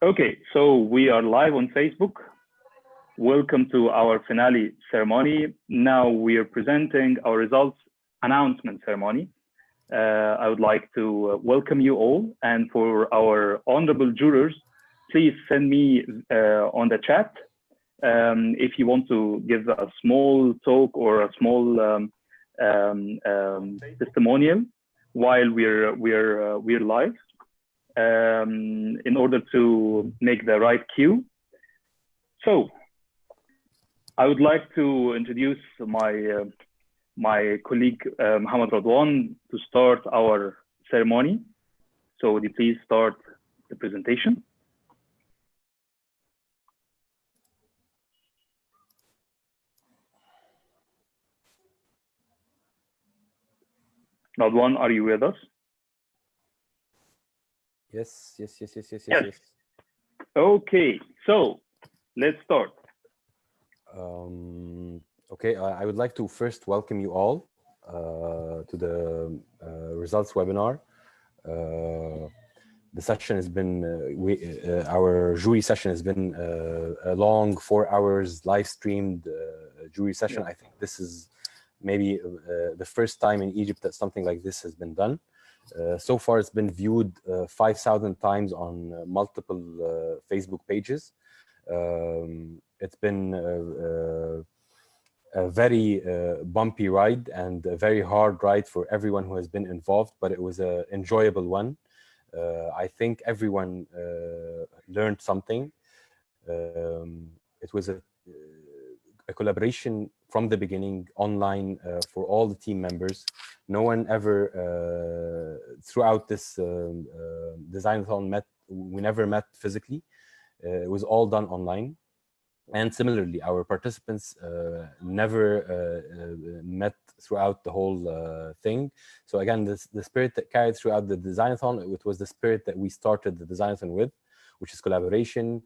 Okay, so we are live on Facebook. Welcome to our finale ceremony. Now we are presenting our results announcement ceremony. I would like to welcome you all, and for our honorable jurors, please send me on the chat if you want to give a small talk or a small testimonial while we're live. In order to make the right cue. So I would like to introduce my colleague Mohammed Radwan to start our ceremony. So would you please start the presentation? Radwan, are you with us? Yes. Okay, so let's start. Okay, I would like to first welcome you all to the results webinar. The session has been, our jury session has been a long 4 hours live streamed jury session. I think this is maybe the first time in Egypt that something like this has been done. So far, it's been viewed 5,000 times on multiple Facebook pages. It's been a very bumpy ride and a very hard ride for everyone who has been involved, but it was an enjoyable one. I think everyone learned something. It was a collaboration from the beginning online for all the team members. No one ever throughout this designathon we never met physically. It was all done online. And similarly, our participants never met throughout the whole thing. So again, the spirit that carried throughout the designathon, it was the spirit that we started the designathon with, which is collaboration,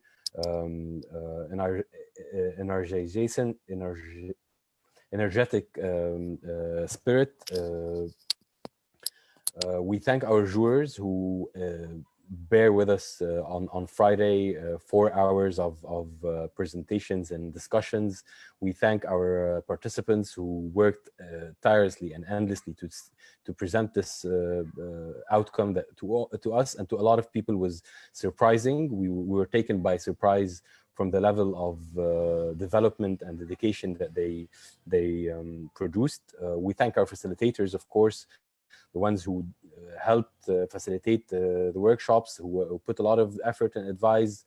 energetic spirit. We thank our jurors who bear with us on Friday, 4 hours of presentations and discussions. We thank our participants who worked tirelessly and endlessly to present this outcome that to us and to a lot of people was surprising. We were taken by surprise from the level of development and dedication that they produced. We thank our facilitators, of course, the ones who helped facilitate the workshops, who put a lot of effort and advice,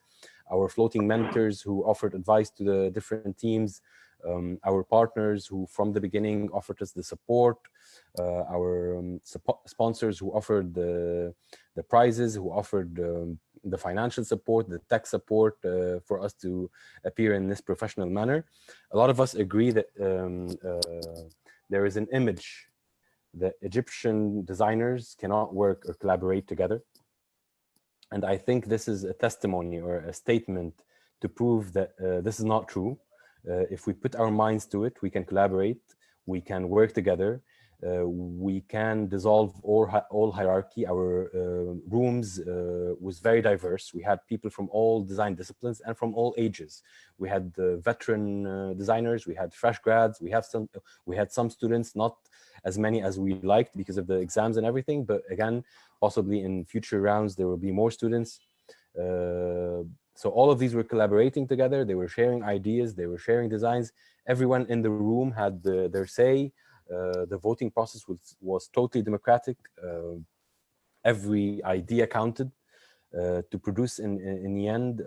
our floating mentors who offered advice to the different teams, our partners who from the beginning offered us the support, our sponsors who offered the prizes, who offered the financial support, the tech support for us to appear in this professional manner. A lot of us agree that there is an image that Egyptian designers cannot work or collaborate together. And I think this is a testimony or a statement to prove that this is not true. If we put our minds to it, we can collaborate, we can work together, we can dissolve all hierarchy. Our rooms was very diverse. We had people from all design disciplines and from all ages. We had veteran designers, we had fresh grads, we had some students, not as many as we liked because of the exams and everything, but again, possibly in future rounds there will be more students. So all of these were collaborating together, they were sharing ideas, they were sharing designs. Everyone in the room had their say. The voting process was totally democratic. Every idea counted to produce in the end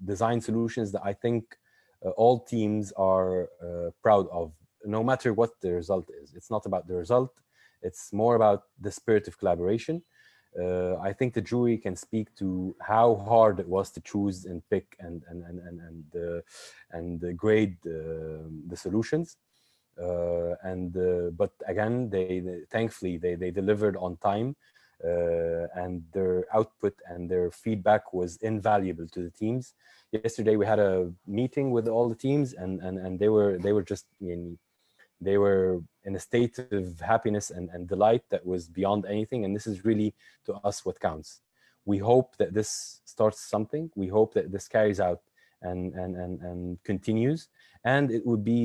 design solutions that I think all teams are proud of, no matter what the result is. It's not about the result, it's more about the spirit of collaboration. I think the jury can speak to how hard it was to choose and pick and grade the solutions. But again, thankfully they delivered on time, and their output and their feedback was invaluable to the teams. Yesterday we had a meeting with all the teams, and they were just, they were in a state of happiness and delight that was beyond anything. And this is really, to us, what counts. We hope that this starts something. We hope that this carries out and continues. And it would be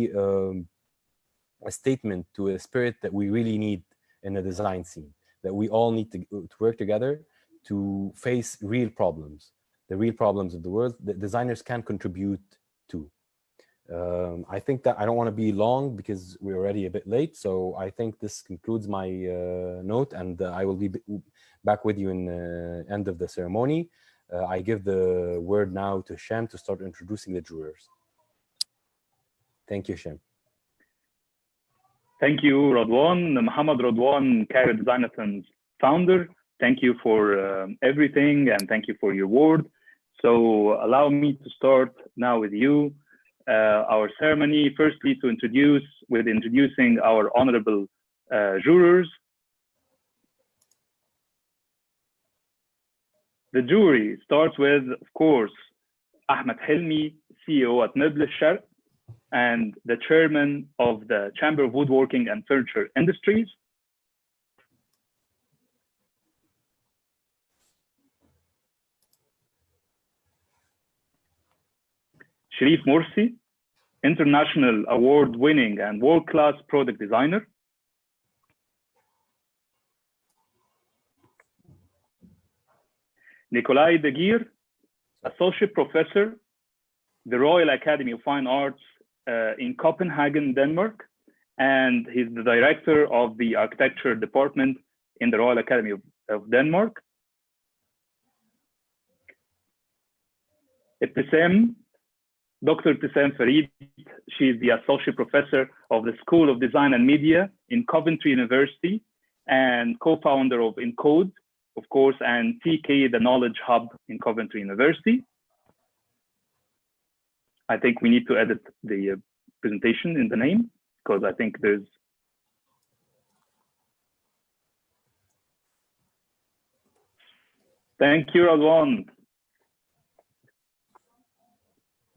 a statement to a spirit that we really need in the design scene, that we all need to work together to face real problems, the real problems of the world that designers can contribute to. I think that I don't want to be long because we're already a bit late. So I think this concludes my note, and I will be back with you in the end of the ceremony. I give the word now to Hisham to start introducing the jurors. Thank you, Hisham. Thank you, Radwan. Mohammed Radwan, Cairo Designathon's founder. Thank you for everything, and thank you for your word. So allow me to start now with you. Our ceremony, firstly, to introducing our honorable jurors. The jury starts with, of course, Ahmed Hilmi, CEO at Meubles Sharq, and the chairman of the Chamber of Woodworking and Furniture Industries. Sharif Morsi, international award-winning and world-class product designer. Nikolai De Geer, associate professor, the Royal Academy of Fine Arts in Copenhagen, Denmark, and he's the director of the architecture department in the Royal Academy of Denmark. Dr. Ibtisam Farid, she is the associate professor of the School of Design and Media in Coventry University and co-founder of Encode, of course, and TK, the Knowledge Hub in Coventry University. I think we need to edit the presentation in the name because I think there's. Thank you, Radwan.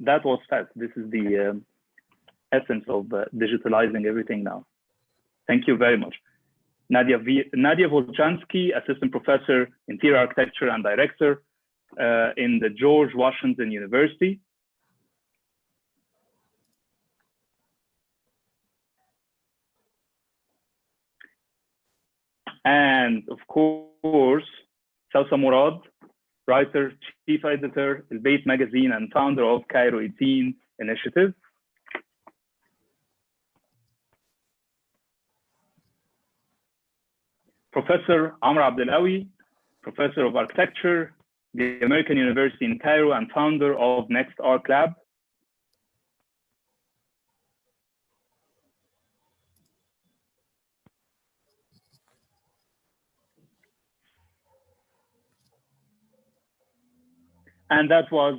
That was fast. This is the essence of digitalizing everything now. Thank you very much. Nadia Volchansky, assistant professor, interior architecture and director in the George Washington University. And of course, Salsa Murad, writer, chief editor, El Beit magazine, and founder of Cairo 18 initiative. Professor Amr Abdelawi, professor of architecture, the American University in Cairo, and founder of Next Arc Lab. And that was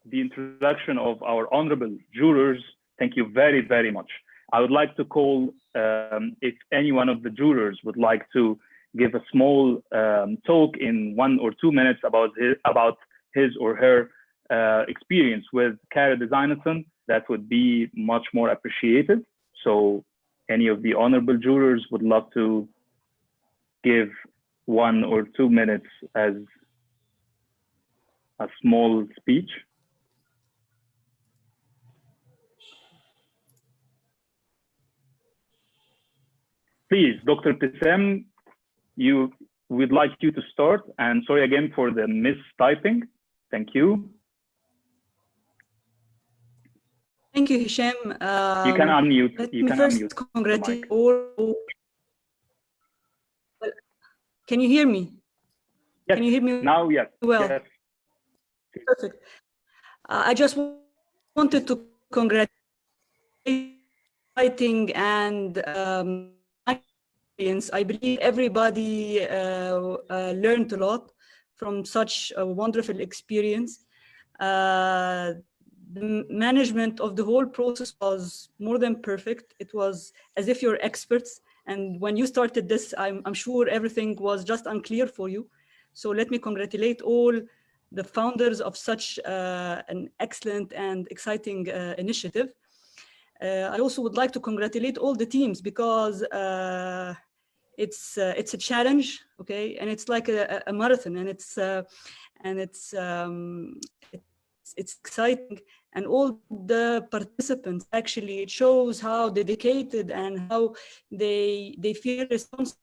the introduction of our honorable jurors. Thank you very, very much. I would like to call, if any one of the jurors would like to give a small talk in 1 or 2 minutes about his or her experience with Cairo Designathon, that would be much more appreciated. So any of the honorable jurors would love to give 1 or 2 minutes as a small speech. Please, Dr. Ibtisam, we'd like you to start. And sorry again for the mistyping. Thank you. Thank you, Hisham. You can unmute. Let me first congratulate all. Can you hear me? Yes. Can you hear me? Now, yes. Well, yes. Perfect. I just wanted to congratulate writing and I believe everybody learned a lot from such a wonderful experience. The management of the whole process was more than perfect. It was as if you're experts. And when you started this, I'm sure everything was just unclear for you. So let me congratulate all the founders of such an excellent and exciting initiative. I also would like to congratulate all the teams because it's a challenge, okay, and it's like a marathon, and it's exciting, and all the participants actually, it shows how dedicated and how they feel responsible,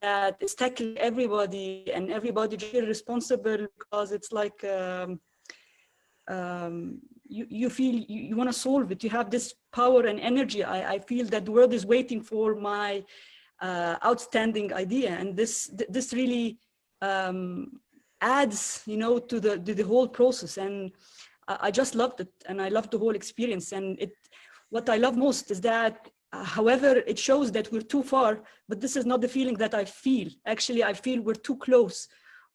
that it's tackling everybody, and everybody just feel responsible, because it's like you feel you want to solve it. You have this power and energy. I feel that the world is waiting for my outstanding idea, and this really adds, to the whole process. And I just loved it, and I loved the whole experience. And what I love most is that, however, it shows that we're too far, but this is not the feeling that I feel. Actually, I feel we're too close.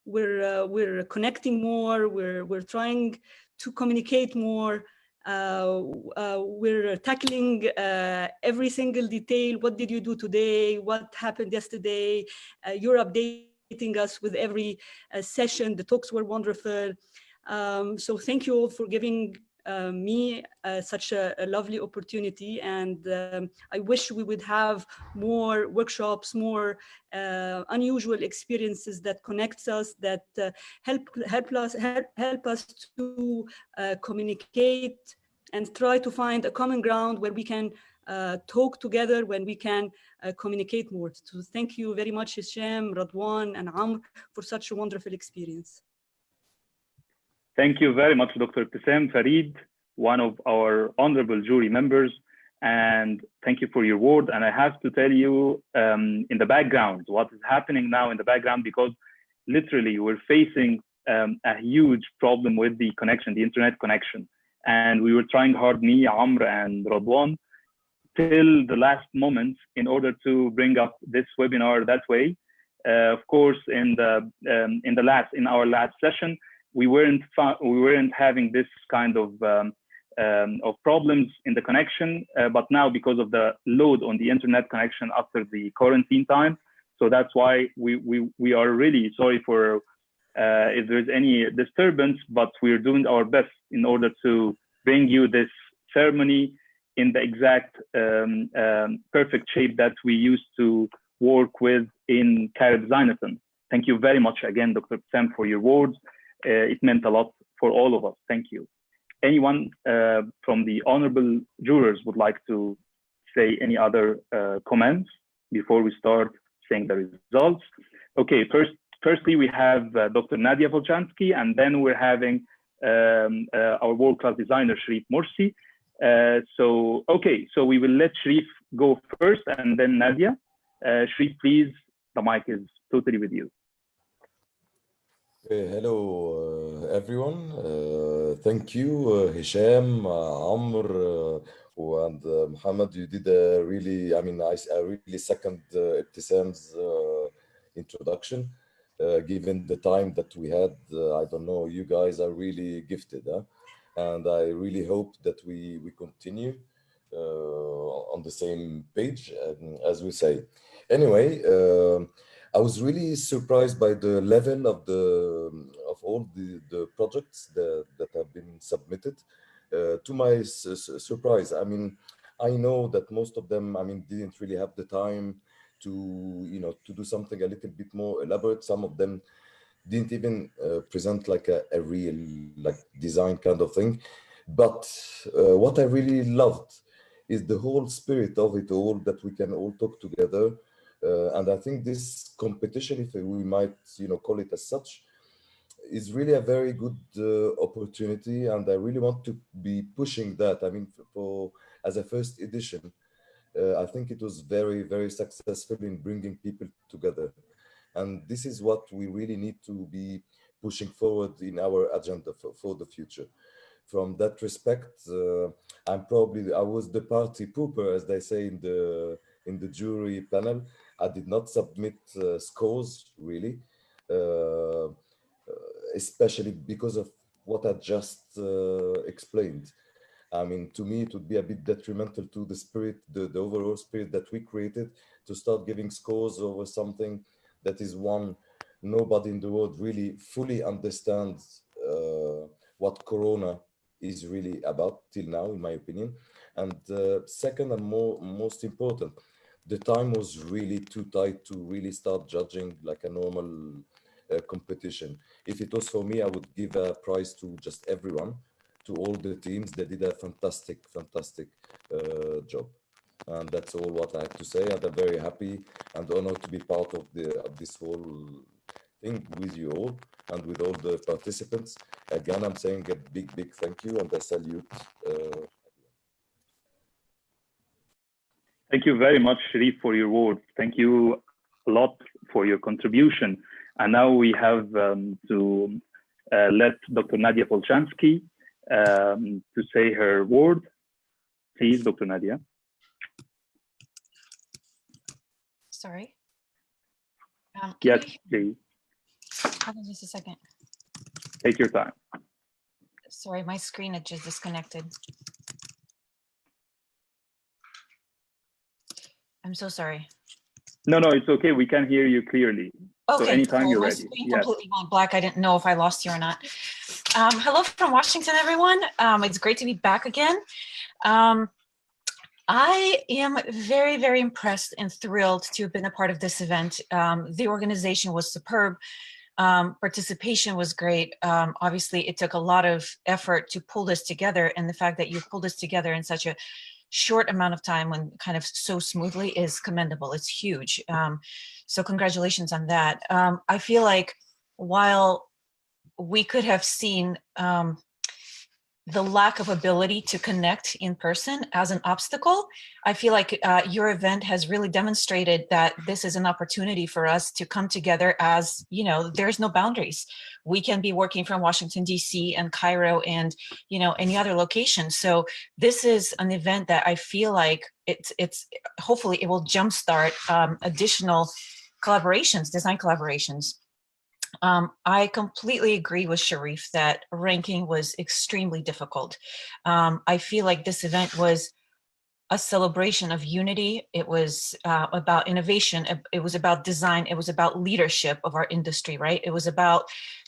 We're connecting more. We're trying to communicate more. We're tackling every single detail. What did you do today? What happened yesterday? You're updating us with every session. The talks were wonderful. So thank you all for giving me such a lovely opportunity. And I wish we would have more workshops, more unusual experiences that connects us, that help us to communicate and try to find a common ground where we can talk together, when we can communicate more. So thank you very much, Hisham, Radwan, and Amr, for such a wonderful experience. Thank you very much, Dr. Qasem Farid, one of our honorable jury members, and thank you for your word. And I have to tell you, in the background, what is happening now in the background, because literally we're facing a huge problem with the connection, the internet connection. And we were trying hard, me, Amr, and Radwan, till the last moment in order to bring up this webinar that way. Of course, in our last session, we weren't having this kind of problems in the connection, but now, because of the load on the internet connection after the quarantine time, so that's why we are really sorry for if there's any disturbance, but we're doing our best in order to bring you this ceremony in the exact perfect shape that we used to work with in Cairo Designathon. Thank you very much again, Dr. Qasem, for your words. It meant a lot for all of us. Thank you. Anyone from the honorable jurors would like to say any other comments before we start saying the results? Okay, firstly, we have Dr. Nadia Volchansky, and then we're having our world-class designer, Sharif Morsi. So we will let Sharif go first, and then Nadia. Sharif, please, the mic is totally with you. Hello, everyone. Thank you, Hisham, Amr, and Muhammad. You did a really, I really second Ibtisam's introduction. Given the time that we had, I don't know, you guys are really gifted, huh? And I really hope that we continue on the same page, as we say. Anyway, I was really surprised by the level of all the projects that have been submitted. To my surprise, I know that most of them, didn't really have the time to do something a little bit more elaborate. Some of them didn't even present like a real design kind of thing. But what I really loved is the whole spirit of it all, that we can all talk together. And I think this competition, if we might, call it as such, is really a very good opportunity, and I really want to be pushing that. For as a first edition, I think it was very, very successful in bringing people together, and this is what we really need to be pushing forward in our agenda for the future. From that respect, I was the party pooper, as they say in the jury panel. I did not submit scores, really, especially because of what I just explained. To me, it would be a bit detrimental to the spirit, the overall spirit that we created, to start giving scores over something that is one, nobody in the world really fully understands what Corona is really about till now, in my opinion. And second, and most important, the time was really too tight to really start judging like a normal competition. If it was for me, I would give a prize to just everyone, to all the teams. They did a fantastic job. And that's all what I have to say. And I'm very happy and honored to be part of this whole thing with you all and with all the participants. Again, I'm saying a big thank you and a salute. Thank you very much, Sharif, for your words. Thank you a lot for your contribution. And now we have to let Dr. Nadia Polchansky to say her word. Please, Dr. Nadia. Sorry. Yes, please. Hold on just a second. Take your time. Sorry, my screen had just disconnected. I'm so sorry. No, it's okay. We can hear you clearly. Okay, so anytime sorry, you're my ready. screen Yes. completely went black. I didn't know if I lost you or not. Hello from Washington, everyone. It's great to be back again. I am very impressed and thrilled to have been a part of this event. The organization was superb. Participation was great. Obviously, it took a lot of effort to pull this together, and the fact that you pulled this together in such a short amount of time when kind of so smoothly is commendable. It's huge. So congratulations on that. I feel like while we could have seen the lack of ability to connect in person as an obstacle, I feel like your event has really demonstrated that this is an opportunity for us to come together as, you know, there's no boundaries. We can be working from Washington, D.C. and Cairo and, you know, any other location. So this is an event that I feel like it's hopefully it will jumpstart additional collaborations, design collaborations. I completely agree with Sharif that ranking was extremely difficult. I feel like this event was a celebration of unity. It was about innovation. It was about design. It was about leadership of our industry, right? It was about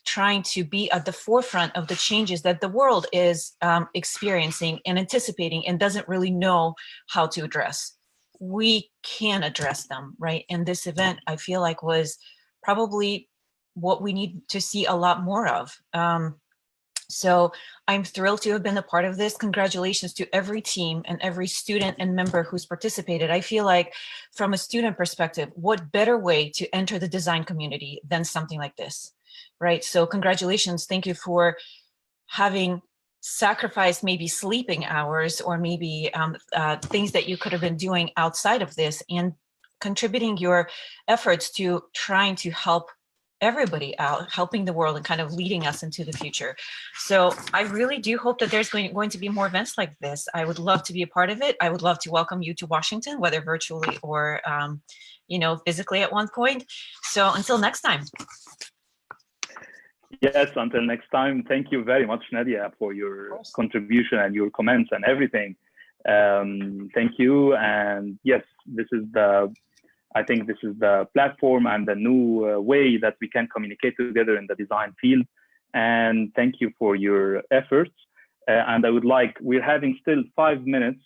trying to be at the forefront of the changes that the world is experiencing and anticipating and doesn't really know how to address. We can address them, right? And this event, I feel like, was probably what we need to see a lot more of. So I'm thrilled to have been a part of this. Congratulations to every team and every student and member who's participated. I feel like from a student perspective, what better way to enter the design community than something like this, right? So congratulations. Thank you for having sacrificed maybe sleeping hours or maybe things that you could have been doing outside of this and contributing your efforts to trying to help everybody out, helping the world and kind of leading us into the future. So I really do hope that there's going to be more events like this. I would love to be a part of it. I would love to welcome you to Washington, whether virtually or, you know, physically at one point. So until next time. Yes, until next time. Thank you very much, Nadia, for your contribution and your comments and everything. Thank you. And yes, I think this is the platform and the new way that we can communicate together in the design field. And thank you for your efforts. And I would like, we're having still 5 minutes.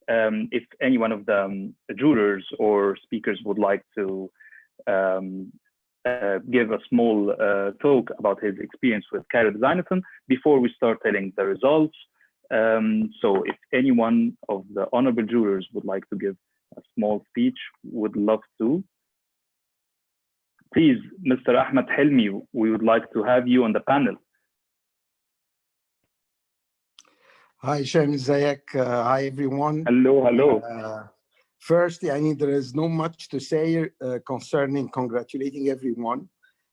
If any one of the jurors or speakers would like to give a small talk about his experience with Cairo Designathon before we start telling the results. So if any one of the honorable jurors would like to give a small speech, would love to. Please, Mr. Ahmed Helmi, we would like to have you on the panel. Hi, Shem Zayek. Hi, everyone. Hello. Firstly, there is no much to say concerning congratulating everyone,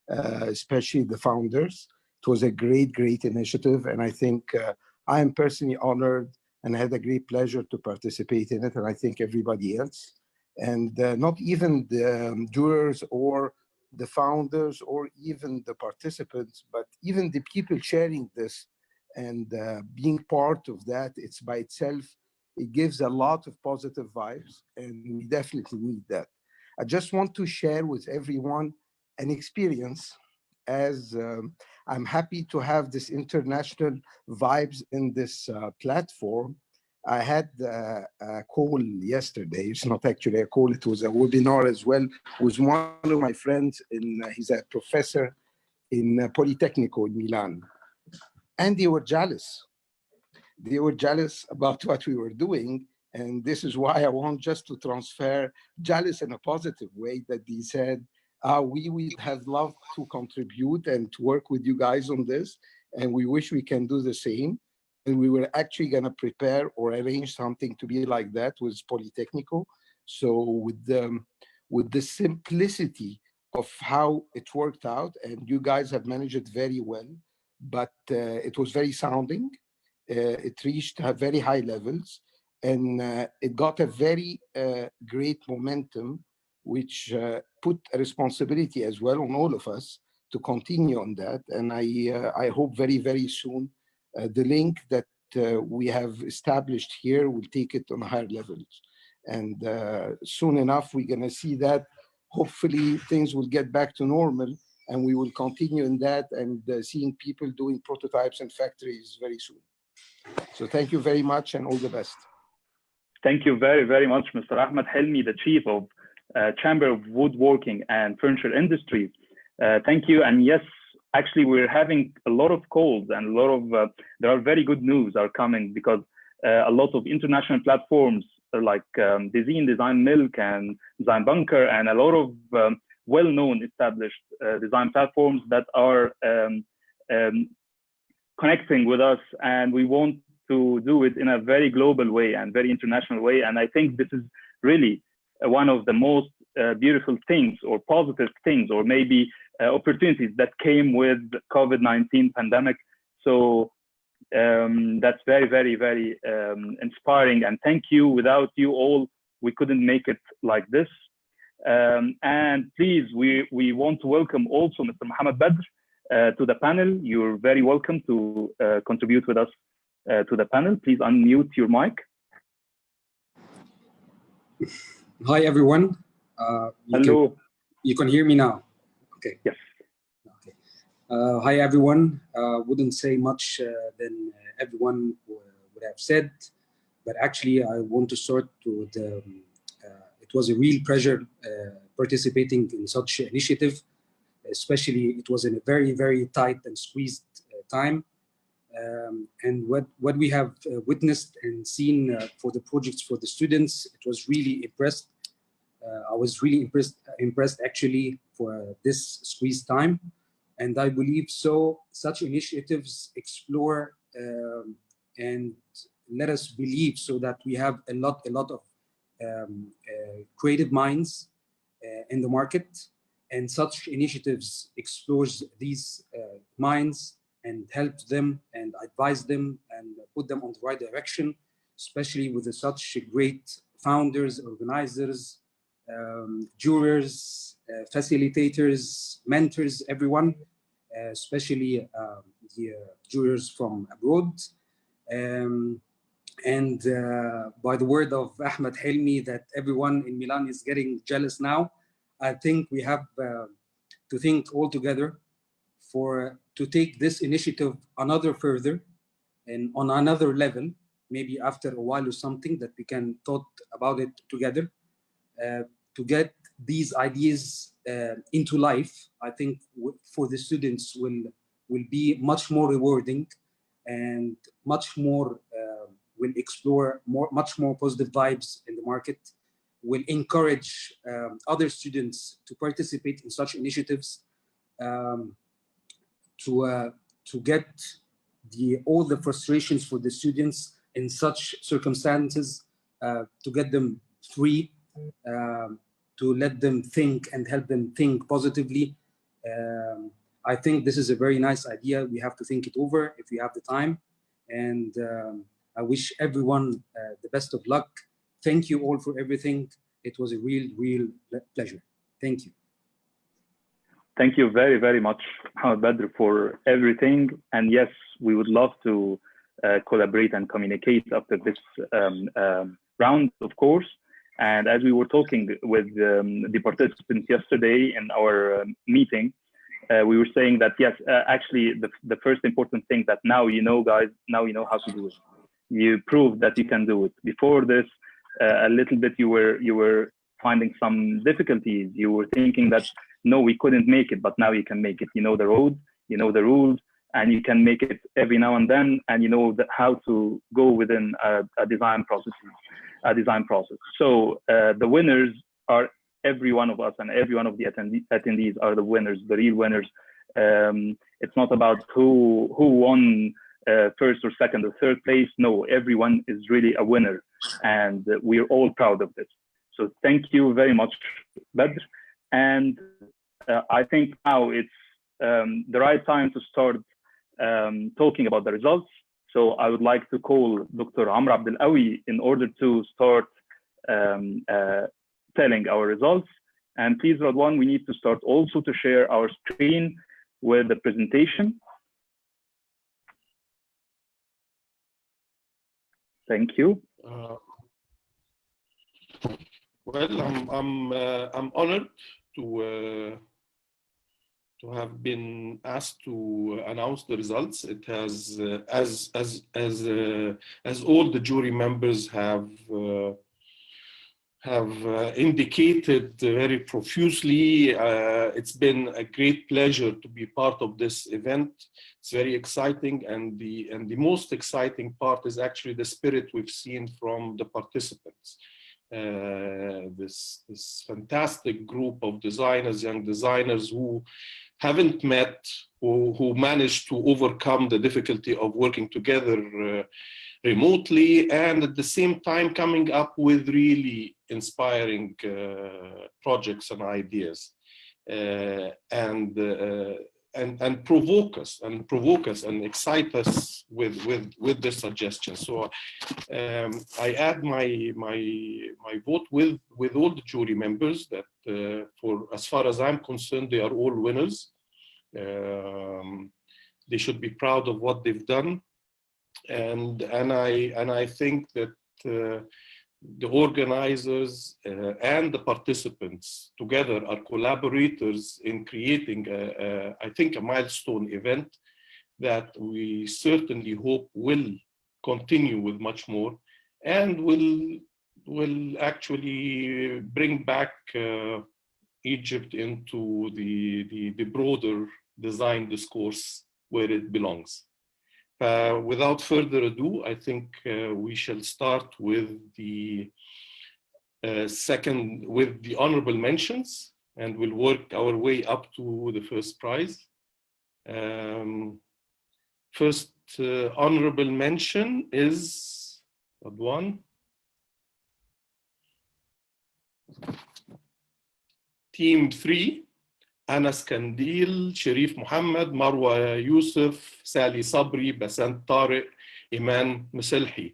especially the founders. It was a great initiative, and I think I am personally honored and had a great pleasure to participate in it, and I think everybody else. And not even the jurors or the founders or even the participants, but even the people sharing this and being part of that, it's by itself, it gives a lot of positive vibes, and we definitely need that. I just want to share with everyone an experience as I'm happy to have this international vibes in this platform. I had a call yesterday. It's not actually a call, it was a webinar as well, with one of my friends. He's a professor in Politecnico in Milan. And they were jealous. They were jealous about what we were doing. And this is why I want just to transfer jealous in a positive way, that they said, we would have loved to contribute and to work with you guys on this. And we wish we can do the same. And we were actually going to prepare or arrange something to be like that with Politecnico. So with the simplicity of how it worked out, and you guys have managed it very well, but it was very sounding. It reached very high levels, and it got a very great momentum, which put a responsibility as well on all of us to continue on that. And I hope very, very soon the link that we have established here will take it on higher levels. And soon enough, we're going to see that hopefully things will get back to normal, and we will continue in that and seeing people doing prototypes in factories very soon. So thank you very much and all the best. Thank you very, very much, Mr. Ahmed Helmi, the Chief of Chamber of Woodworking and Furniture Industries. Thank you. And yes, actually, we're having a lot of calls, and a lot of, there are very good news are coming, because a lot of international platforms like Design Milk and Design Bunker, and a lot of well-known established design platforms that are connecting with us, and we want to do it in a very global way and very international way. And I think this is really one of the most beautiful things, or positive things, or maybe opportunities that came with COVID-19 pandemic. So that's very, very, very inspiring. And thank you. Without you all, we couldn't make it like this. And please, we want to welcome also Mr. Mohammed Badr to the panel. You're very welcome to contribute with us to the panel. Please unmute your mic. Hi, everyone. Hello. You can hear me now? Okay. Yes. Okay. Hi, everyone. Wouldn't say much than everyone would have said, but actually I want to start with it was a real pleasure participating in such an initiative, especially it was in a very, very tight and squeezed time. And what we have witnessed and seen for the projects for the students, it was really impressed. I was really impressed actually for this squeezed time. And I believe so such initiatives explore and let us believe so that we have a lot of creative minds in the market, and such initiatives explores these minds and help them and advise them and put them on the right direction, especially with such great founders, organizers, jurors, facilitators, mentors, everyone, especially the jurors from abroad. And by the word of Ahmed Helmi that everyone in Milan is getting jealous now, I think we have to think all together to take this initiative another further and on another level, maybe after a while or something that we can talk about it together, to get these ideas into life. I think for the students will be much more rewarding and much more will explore much more positive vibes in the market, will encourage other students to participate in such initiatives, to get all the frustrations for the students in such circumstances, to get them free, to let them think and help them think positively. I think this is a very nice idea. We have to think it over if we have the time. And I wish everyone the best of luck. Thank you all for everything. It was a real pleasure. Thank you. Thank you very, very much, Mohammed Badr, for everything. And yes, we would love to collaborate and communicate after this round, of course. And as we were talking with the participants yesterday in our meeting, we were saying that, yes, actually, the first important thing that now you know, guys, now you know how to do it. You proved that you can do it. Before this, a little bit you were finding some difficulties. You were thinking that no, we couldn't make it, but now you can make it. You know the road, you know the rules, and you can make it every now and then, and you know how to go within a design process. So the winners are every one of us, and every one of the attendees are the winners, the real winners. It's not about who won first or second or third place. No, everyone is really a winner, and we're all proud of this. So thank you very much, Badr. And I think now it's the right time to start talking about the results. So I would like to call Dr. Amr Abdelawi in order to start telling our results. And please, Radwan, we need to start also to share our screen with the presentation. Thank you. Well, I'm honored to have been asked to announce the results. It has, as all the jury members have indicated very profusely, it's been a great pleasure to be part of this event. It's very exciting, and the most exciting part is actually the spirit we've seen from the participants. This fantastic group of designers, young designers who haven't met, who managed to overcome the difficulty of working together remotely, and at the same time coming up with really inspiring projects and ideas, and provoke us and excite us with their suggestions. So I add my vote with all the jury members that for as far as I'm concerned, they are all winners. They should be proud of what they've done, and I think that the organizers and the participants together are collaborators in creating I think a milestone event that we certainly hope will continue with much more, and will actually bring back Egypt into the broader design discourse where it belongs. Without further ado, I think we shall start with the honorable mentions, and we'll work our way up to the first prize. First honorable mention is Radwan. Team 3, Anas Kandil, Sharif Muhammad, Marwa Yusuf, Sally Sabri, Basant Tariq, Iman Musalhi.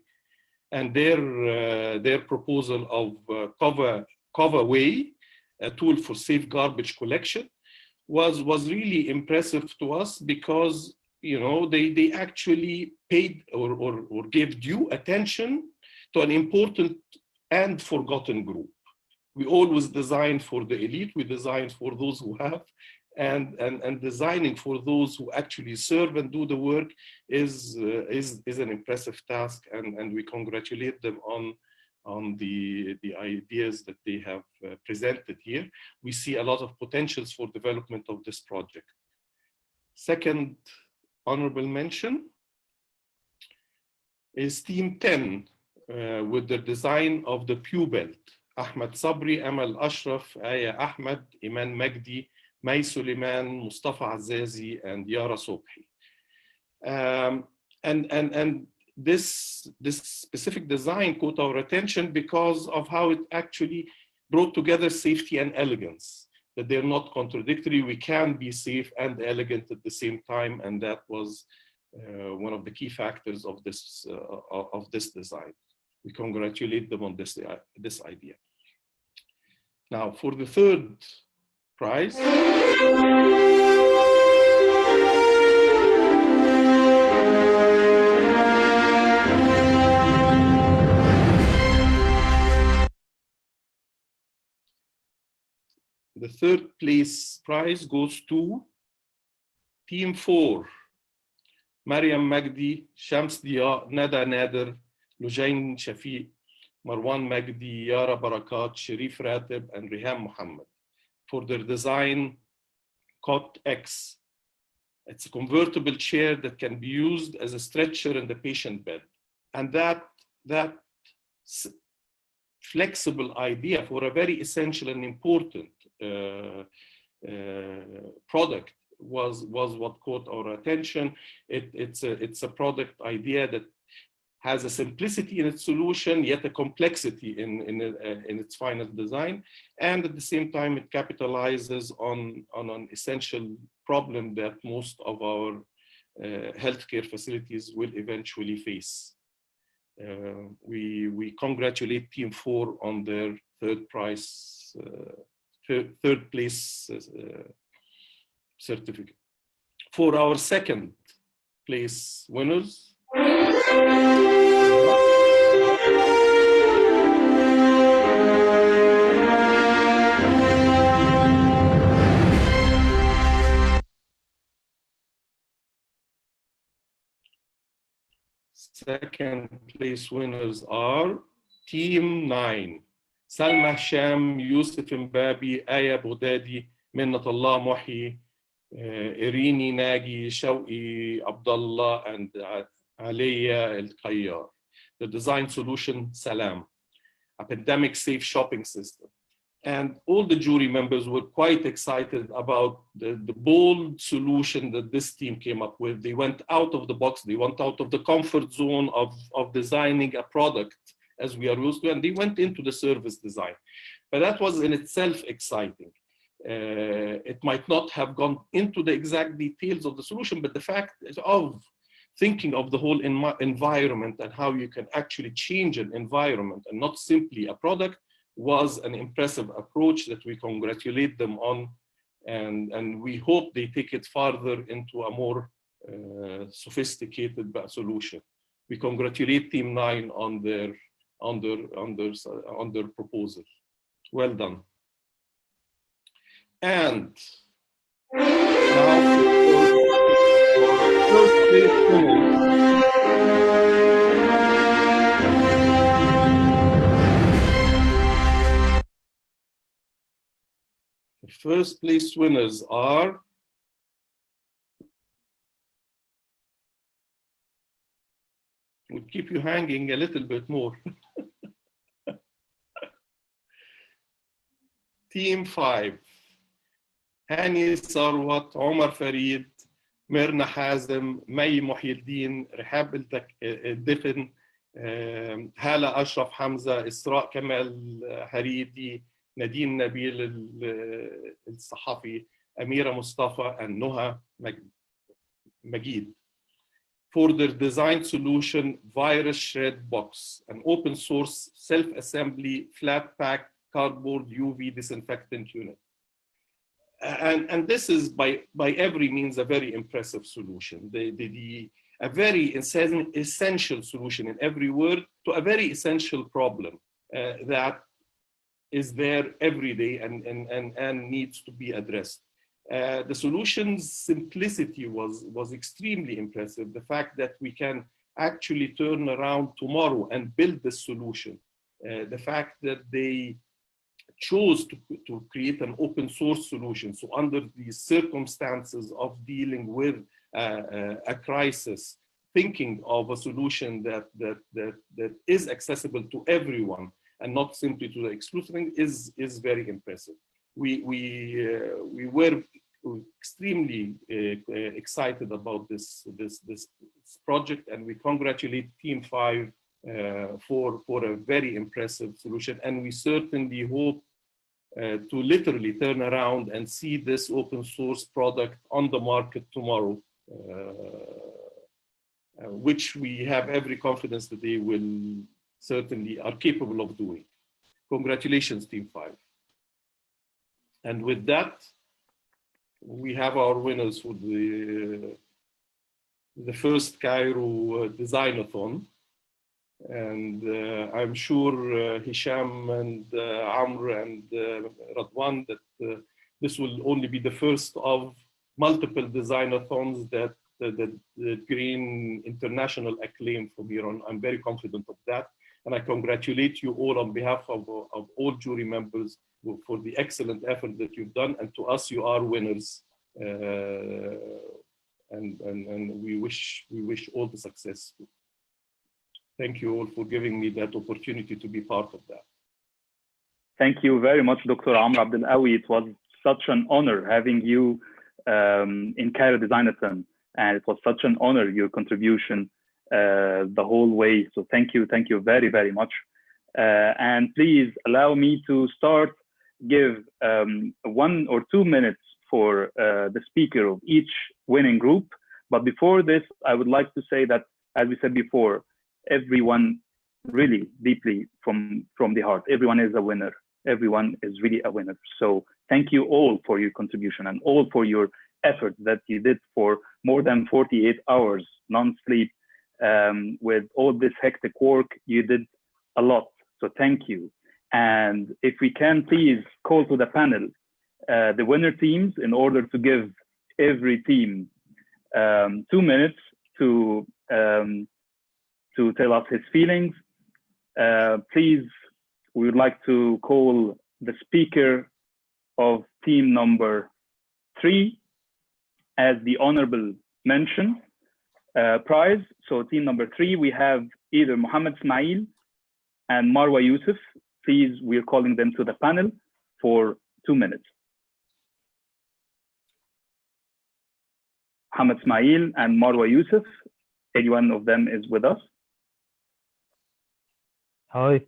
And their proposal of Coverway, a tool for safe garbage collection, was really impressive to us, because they actually paid or gave due attention to an important and forgotten group. We always design for the elite, we design for those who have, and designing for those who actually serve and do the work is an impressive task, and we congratulate them on the ideas that they have presented here. We see a lot of potentials for development of this project. Second honorable mention is Team 10 with the design of the Pew Belt. Ahmed Sabri, Amal Ashraf, Aya Ahmed, Iman Magdi, May Suleiman, Mustafa Azazi, and Yara Sobhi. And this specific design caught our attention because of how it actually brought together safety and elegance, that they're not contradictory. We can be safe and elegant at the same time, and that was one of the key factors of this design. We congratulate them on this idea. Now, for the third prize, the third place prize goes to Team 4, Mariam Magdi, Shams Dia, Nada Nader, Lujain Shafiq, Marwan Magdi, Yara Barakat, Sharif Ratib, and Riham Muhammad for their design Cot X. It's a convertible chair that can be used as a stretcher in the patient bed. And that flexible idea for a very essential and important product was what caught our attention. It's a product idea that has a simplicity in its solution, yet a complexity in its final design. And at the same time, it capitalizes on an essential problem that most of our healthcare facilities will eventually face. We congratulate Team 4 on their third place certificate. For our second place winners, second place winners are Team 9. Salma Hisham, Yusuf Mbabi, Aya Bodadi, Minnatullah Muhi, Irini Nagi, Shawqi Abdullah, and Aliyah El-Qayyar. The design solution, Salam, a pandemic safe shopping system. And all the jury members were quite excited about the bold solution that this team came up with. They went out of the box, they went out of the comfort zone of designing a product as we are used to, and they went into the service design. But that was in itself exciting. It might not have gone into the exact details of the solution, but the fact of thinking of the whole environment and how you can actually change an environment and not simply a product was an impressive approach that we congratulate them on, and we hope they take it farther into a more sophisticated solution. We congratulate Team 9 on their proposal. Well done. And now first place winners. The first place winners are we'll keep you hanging a little bit more. Team 5. Hani Sarwat, Omar Farid, Mirna Hazem, May Muhyiddin, Rihab El-Difn, Hala Ashraf Hamza, Isra Kamal Haridi, Nadine Nabil El-Sahafi, Amira Mustafa, and Noha Magid. For their design solution, Virus Shred Box, an open source self-assembly flat pack cardboard UV disinfectant unit. And this is by every means a very impressive solution. A very essential solution in every word to a very essential problem that is there every day and needs to be addressed. The solution's simplicity was extremely impressive. The fact that we can actually turn around tomorrow and build this solution. The fact that they chose to create an open source solution. So under these circumstances of dealing with a crisis, thinking of a solution that is accessible to everyone and not simply to the exclusive is very impressive. We were extremely excited about this project, and we congratulate Team 5 for a very impressive solution. And we certainly hope to literally turn around and see this open source product on the market tomorrow, which we have every confidence that they will certainly are capable of doing. Congratulations, Team 5. And with that, we have our winners for the first Cairo Designathon. And I'm sure Hisham and Amr and Radwan that this will only be the first of multiple designathons that the green international acclaim from here on. I'm very confident of that. And I congratulate you all on behalf of all jury members for the excellent effort that you've done. And to us, you are winners. And we wish all the success. Thank you all for giving me that opportunity to be part of that. Thank you very much, Dr. Amr Abdelawi. It was such an honor having you in Cairo Designathon, and it was such an honor, your contribution the whole way. So thank you very, very much. And please allow me to give 1 or 2 minutes for the speaker of each winning group. But before this, I would like to say that, as we said before, everyone really deeply from the heart, everyone is a winner. Everyone is really a winner. So thank you all for your contribution and all for your effort that you did for more than 48 hours non-sleep. With all this hectic work, you did a lot. So thank you. And if we can please call to the panel the winner teams in order to give every team 2 minutes to tell us his feelings. Please, we would like to call the speaker of team number 3 as the honorable mention prize. So team number 3, we have either Mohammed Ismail and Marwa Yusuf. Please, we're calling them to the panel for 2 minutes. Mohammed Ismail and Marwa Yusuf, any one of them is with us? Hi.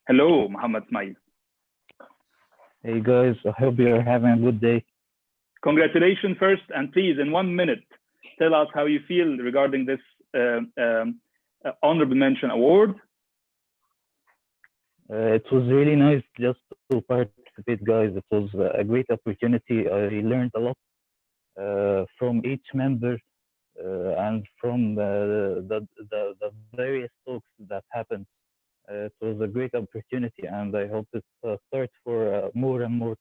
Hello, Mohammed Ismail. Hey guys, I hope you're having a good day. Congratulations first, and please, in 1 minute, tell us how you feel regarding this honorable mention award. It was really nice just to participate, guys. It was a great opportunity. I learned a lot from each member and from the various talks that happened. It was a great opportunity, and I hope it starts for more and more.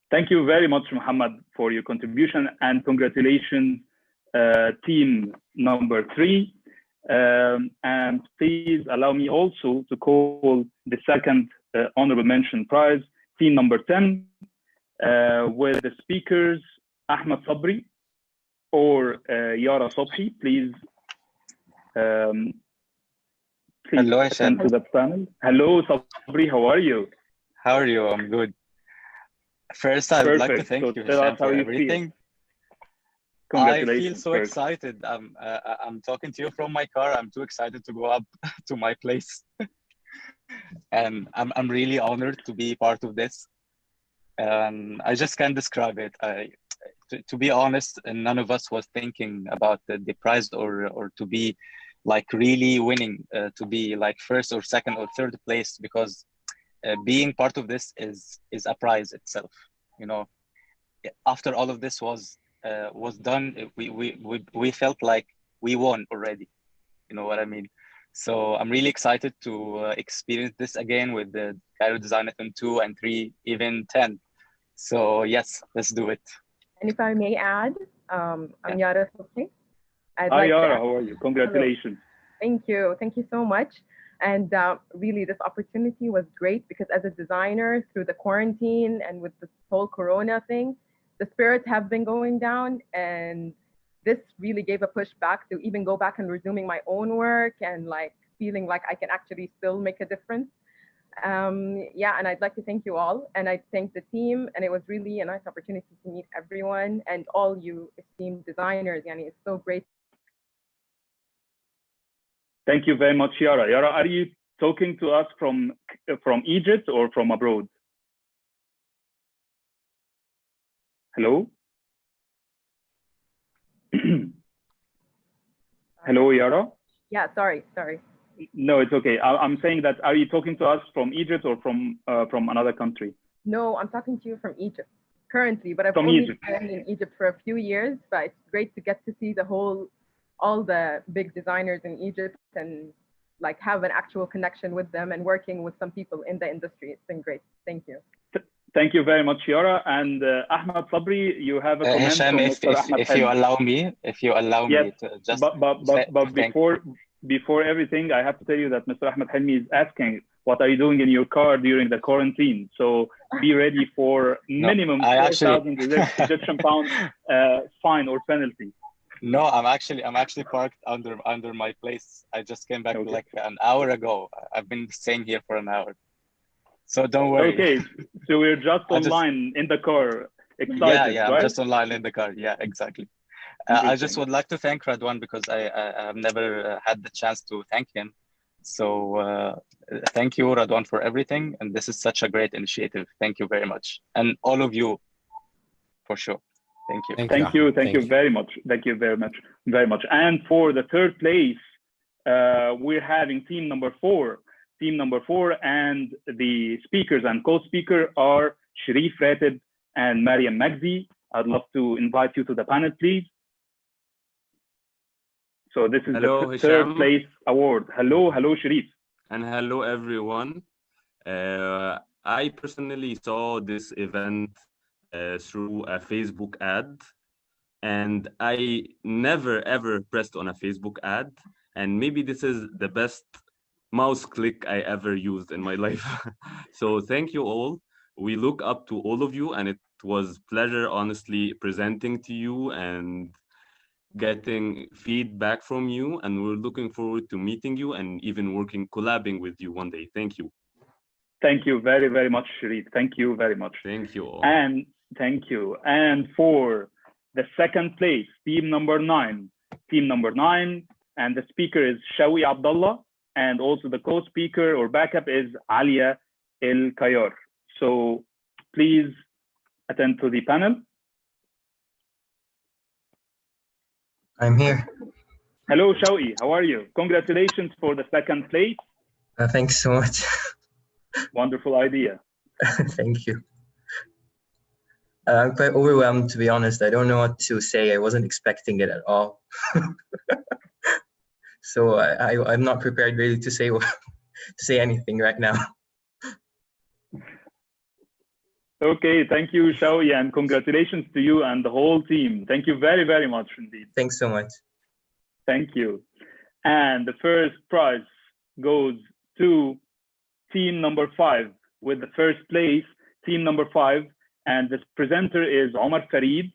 Thank you very much, Muhammad, for your contribution, and congratulations, team number 3. And please allow me also to call the second honorable mention prize, team number 10, with the speakers Ahmed Sabri or Yara Sobhi. Please, Hello, attend to the panel. Hello, Sabri, how are you? How are you? I'm good. First, I would like to thank you, Hisham, for everything. I feel so excited. I'm talking to you from my car. I'm too excited to go up to my place. And I'm really honored to be part of this. I just can't describe it. To be honest, none of us was thinking about the prize or to be like really winning, to be like first or second or third place, because being part of this is a prize itself. You know, after all of this was done, we felt like we won already. You know what I mean? So I'm really excited to experience this again with the Cairo Designathon 2 and 3, even 10. So yes, let's do it. And if I may add, I'm Yara Sobhi. Hi, Yara, how are you? Congratulations. Hello. Thank you so much. And really, this opportunity was great because as a designer, through the quarantine and with this whole Corona thing, the spirits have been going down, and this really gave a push back to even go back and resuming my own work and like feeling like I can actually still make a difference. Yeah, and I'd like to thank you all, and I thank the team, and it was really a nice opportunity to meet everyone and all you esteemed designers. Yani, it's so great. Thank you very much, Yara. Yara, are you talking to us from Egypt or from abroad? Hello? Hello, Yara? Yeah, sorry. No, it's okay. I'm saying that, are you talking to us from Egypt or from another country? No, I'm talking to you from Egypt currently, but I've only been in Egypt for a few years, but it's great to get to see all the big designers in Egypt and like have an actual connection with them and working with some people in the industry. It's been great. Thank you. Thank you very much, Yara. And Ahmad Sabri, you have a comment Hisham, from Mr. Ahmad if you allow me, yes, to just but before everything, I have to tell you that Mr. Ahmad Helmi is asking, what are you doing in your car during the quarantine? So be ready for minimum 4,000 Egyptian pounds fine or penalty. No, I'm actually parked under my place. I just came back like an hour ago. I've been staying here for an hour. So don't worry. Okay, so we're just online in the car, excited, yeah, right? I'm just online in the car. Yeah, exactly. I just would like to thank Radwan because I have never had the chance to thank him. So thank you, Radwan, for everything. And this is such a great initiative. Thank you very much. And all of you, for sure. Thank you. Thank you very much. Thank you very much. And for the third place, we're having team number 4. Team number 4, and the speakers and co-speaker are Sharif Ratib and Mariam Magdi. I'd love to invite you to the panel, please. So this is the third place award. Hello, Sharif. And hello, everyone. I personally saw this event through a Facebook ad, and I never ever pressed on a Facebook ad, and maybe this is the best mouse click I ever used in my life. So thank you all. We look up to all of you, and it was pleasure, honestly, presenting to you and getting feedback from you, and we're looking forward to meeting you and even collabing with you one day. Thank you. Thank you very, very much, Sharif. Thank you very much. Thank you all. And thank you. And for the second place, team number 9, and the speaker is Shawi Abdullah, and also the co-speaker or backup is Alia El Kayar. So please attend to the panel. I'm here. Hello, Shawi. How are you? Congratulations for the second place. Thanks so much. Wonderful idea. Thank you. I'm quite overwhelmed, to be honest. I don't know what to say. I wasn't expecting it at all. So I'm not prepared really to say anything right now. Okay, thank you, Shawi, and congratulations to you and the whole team. Thank you very, very much indeed. Thanks so much. Thank you. And the first prize goes to team number 5 with the first place, team number 5. And the presenter is Omar Farid,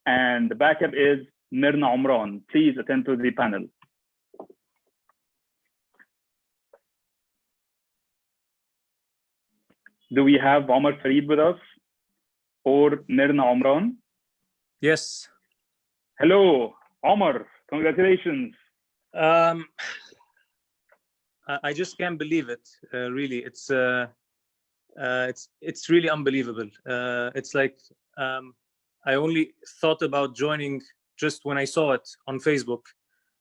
and the backup is Mirna Omran. Please attend to the panel. Do we have Omar Farid with us or Mirna Omran? Yes. Hello, Omar. Congratulations. I just can't believe it. Really, it's really unbelievable. It's like I only thought about joining just when I saw it on Facebook,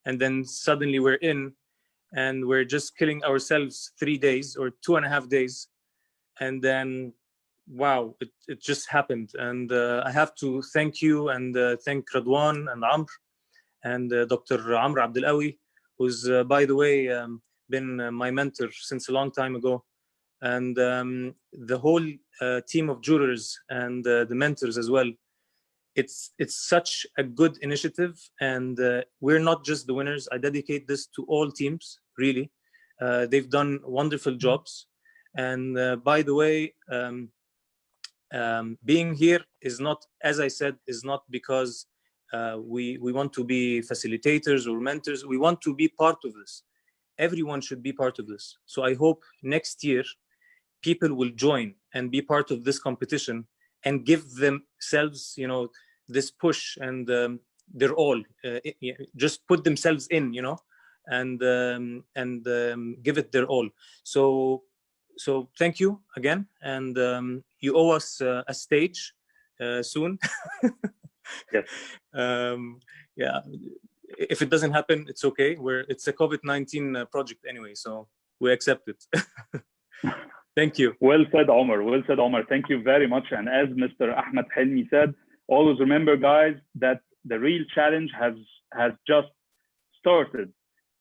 and then suddenly we're in, and we're just killing ourselves 3 days or 2.5 days. And then, wow, it just happened. And I have to thank you and thank Radwan and Amr and Dr. Amr Abdelawi, who's, by the way, been my mentor since a long time ago. And the whole team of jurors and the mentors as well. It's such a good initiative. And we're not just the winners. I dedicate this to all teams, really. They've done wonderful jobs. And by the way, being here is not, as I said, is not because we want to be facilitators or mentors. We want to be part of this. Everyone should be part of this. So I hope next year people will join and be part of this competition and give themselves, this push and their all. Just put themselves in, and give it their all. So thank you again, and you owe us a stage soon. Yes. Yeah. If it doesn't happen, it's okay. It's a COVID-19 project anyway, so we accept it. Thank you. Well said, Omar. Well said, Omar. Thank you very much. And as Mr. Ahmed Helmi said, always remember, guys, that the real challenge has just started,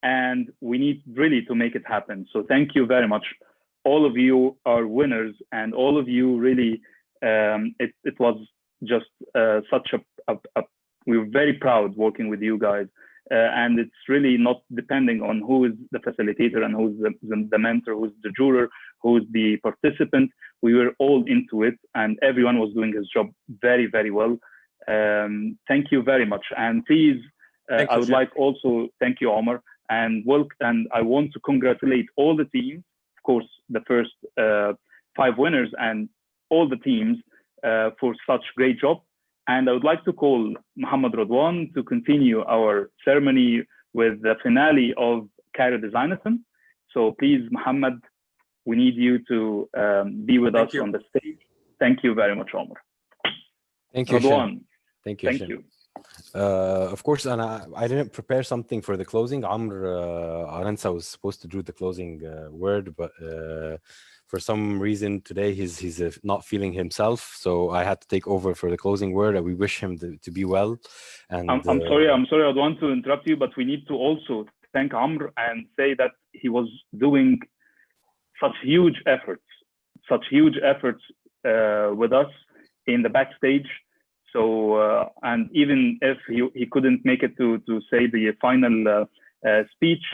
and we need really to make it happen. So thank you very much. All of you are winners, and all of you really It was just such a we were very proud working with you guys. And it's really not depending on who is the facilitator and who's the mentor, who's the juror, who's the participant. We were all into it, and everyone was doing his job very, very well. Thank you very much. And please, I would like also thank you, Omar, and I want to congratulate all the teams, of course, the first 5 winners and all the teams for such great job. And I would like to call Muhammad Radwan to continue our ceremony with the finale of Cairo Designathon. So please, Muhammad, we need you to be with us on the stage. Thank you very much, Omar. Thank you, Radwan. Thank you. Thank you. Of course, and I didn't prepare something for the closing. Amr Aransa was supposed to do the closing word, but for some reason today he's not feeling himself, so I had to take over for the closing word. And we wish him to be well. And I'm sorry, I don't want to interrupt you, but we need to also thank Amr and say that he was doing such huge efforts with us in the backstage. So and even if he couldn't make it to say the final speech,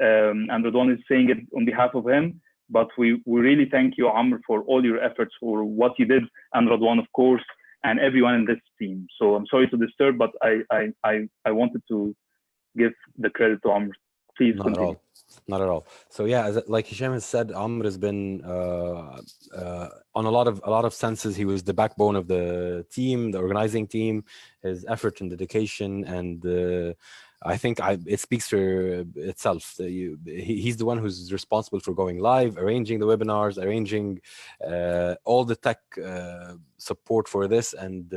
and Radwan is saying it on behalf of him, but we really thank you, Amr, for all your efforts, for what you did, and Radwan, of course, and everyone in this team. So I'm sorry to disturb, but I wanted to give the credit to Amr. Please continue. Not at all. So yeah, like Hisham has said, Amr has been on a lot of senses. He was the backbone of the team, the organizing team. His effort and dedication, and I think it speaks for itself. He's the one who's responsible for going live, arranging the webinars, arranging all the tech support for this, and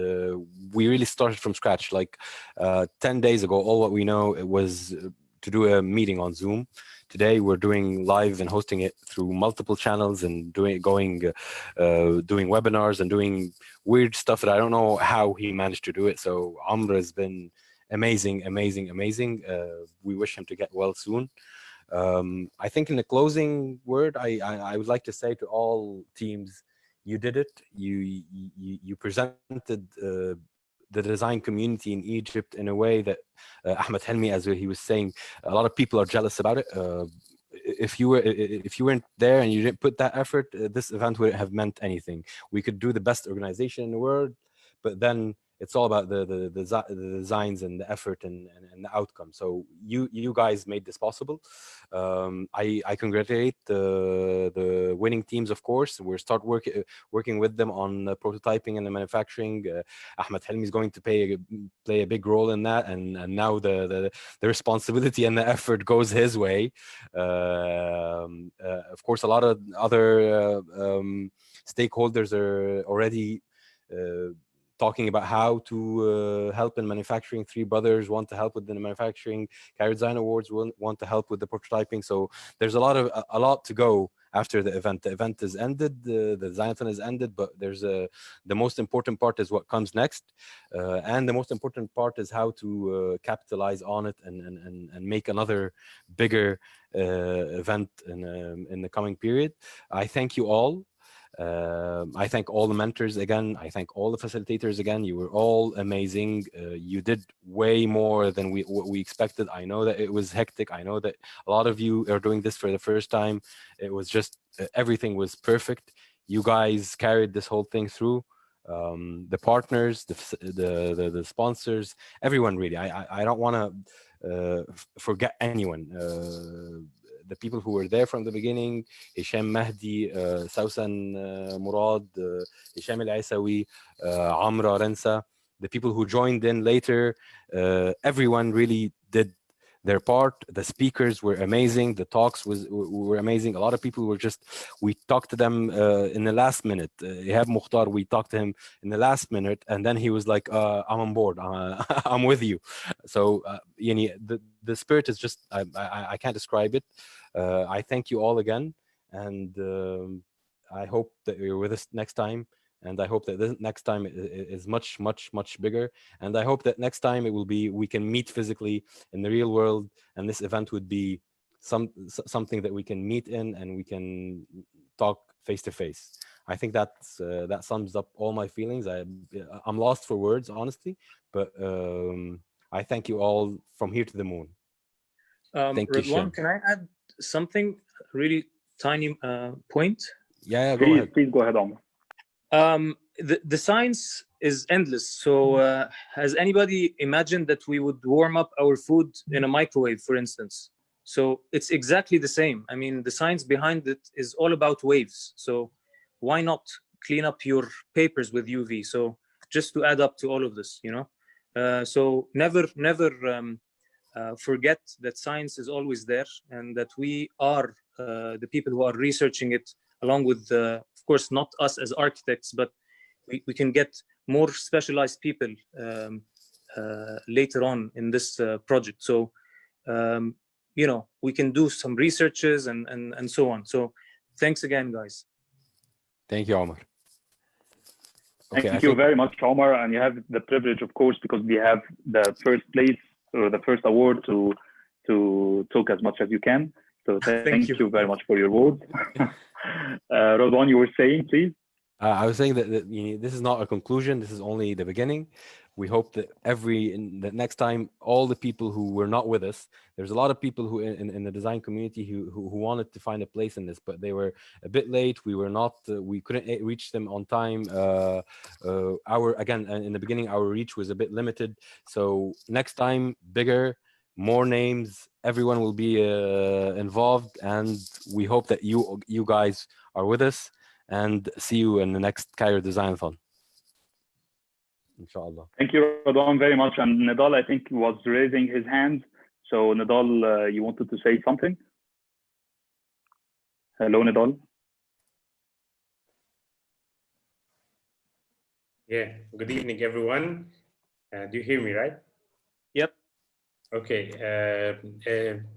we really started from scratch. Like 10 days ago, all what we know it was to do a meeting on Zoom. Today we're doing live and hosting it through multiple channels and doing webinars and doing weird stuff that I don't know how he managed to do it. So Amr has been amazing. We wish him to get well soon. I think in the closing word, I would like to say to all teams, you did it. You presented the design community in Egypt in a way that Ahmed Helmi, as he was saying, a lot of people are jealous about it. If you weren't there and you didn't put that effort, this event wouldn't have meant anything. We could do the best organization in the world, but then it's all about the designs and the effort and the outcome. So you guys made this possible. I congratulate the winning teams, of course. We'll start working with them on prototyping and the manufacturing. Ahmed Helmi is going to play a big role in that, and now the responsibility and the effort goes his way. Of course, a lot of other stakeholders are already talking about how to help in manufacturing. Three Brothers want to help with the manufacturing. Cairo Design Awards want to help with the prototyping. So there's a lot to go after the event. The event is ended, the Designathon is ended, but there's the most important part is what comes next, and the most important part is how to capitalize on it and make another bigger event in the coming period. I thank you all. I thank all the mentors again. I thank all the facilitators again. You were all amazing. You did way more than what we expected. I know that it was hectic. I know that a lot of you are doing this for the first time. It was just everything was perfect. You guys carried this whole thing through. The partners, the sponsors, everyone really. I don't want to forget anyone. The people who were there from the beginning, Hisham Mahdi, Sausan Murad, Hisham Al-Aisawi, Amra Rensa, the people who joined in later, everyone really did their part. The speakers were amazing. The talks were amazing. A lot of people were we talked to them in the last minute. Ihab Mukhtar, we talked to him in the last minute, and then he was like, I'm on board. I'm with you. So, the spirit is just, I can't describe it. I thank you all again, and I hope that you're with us next time. And I hope that this next time is much, much, much bigger. And I hope that next time we can meet physically in the real world. And this event would be something that we can meet in and we can talk face to face. I think that's that sums up all my feelings. I'm lost for words, honestly, but I thank you all from here to the moon. Thank you, Ridwan, Shem. can I add something really tiny point? Yeah, go ahead. Please go ahead, Omar. The science is endless. So has anybody imagined that we would warm up our food in a microwave, for instance? So it's exactly the same. I mean, the science behind it is all about waves. So why not clean up your papers with UV? So just to add up to all of this, you know? So never forget that science is always there, and that we are the people who are researching it, along with, of course, not us as architects, but we can get more specialized people later on in this project. So, you know, we can do some researches and so on. So thanks again, guys. Thank you, Omar. Okay, Thank you very much, Omar. And you have the privilege, of course, because we have the first place or the first award to talk as much as you can. So thank you very much for your words. Ridwan, you were saying, please? I was saying that this is not a conclusion. This is only the beginning. We hope that the next time, all the people who were not with us, there's a lot of people who in the design community who wanted to find a place in this, but they were a bit late. We were not. We couldn't reach them on time. In the beginning, our reach was a bit limited. So next time, bigger, more names. Everyone will be involved, and we hope that you guys are with us. And see you in the next Cairo Designathon. Inshallah. Thank you, Ridwan, very much. And Nidal, I think, was raising his hand. So, Nidal, you wanted to say something? Hello, Nidal. Yeah. Good evening, everyone. Do you hear me, right? Yep. Okay.